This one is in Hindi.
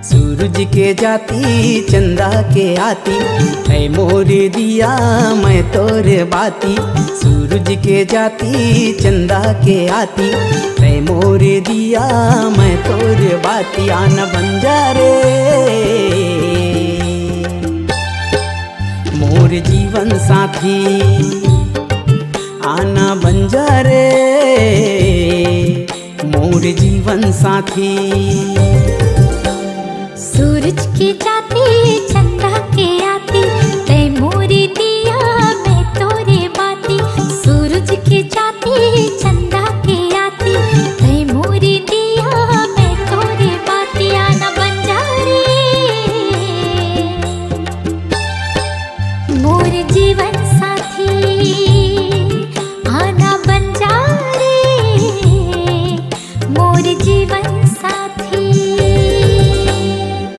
सूरज के जाती चंदा के आती, ऐ मोर दिया मैं तोरे बाती। सूरज के जाती चंदा के आती, ऐ मोर दिया मैं तोरे बाती। आना बंजारे मोर जीवन साथी, आना बंजारे मोर जीवन साथी। सूरज की जाती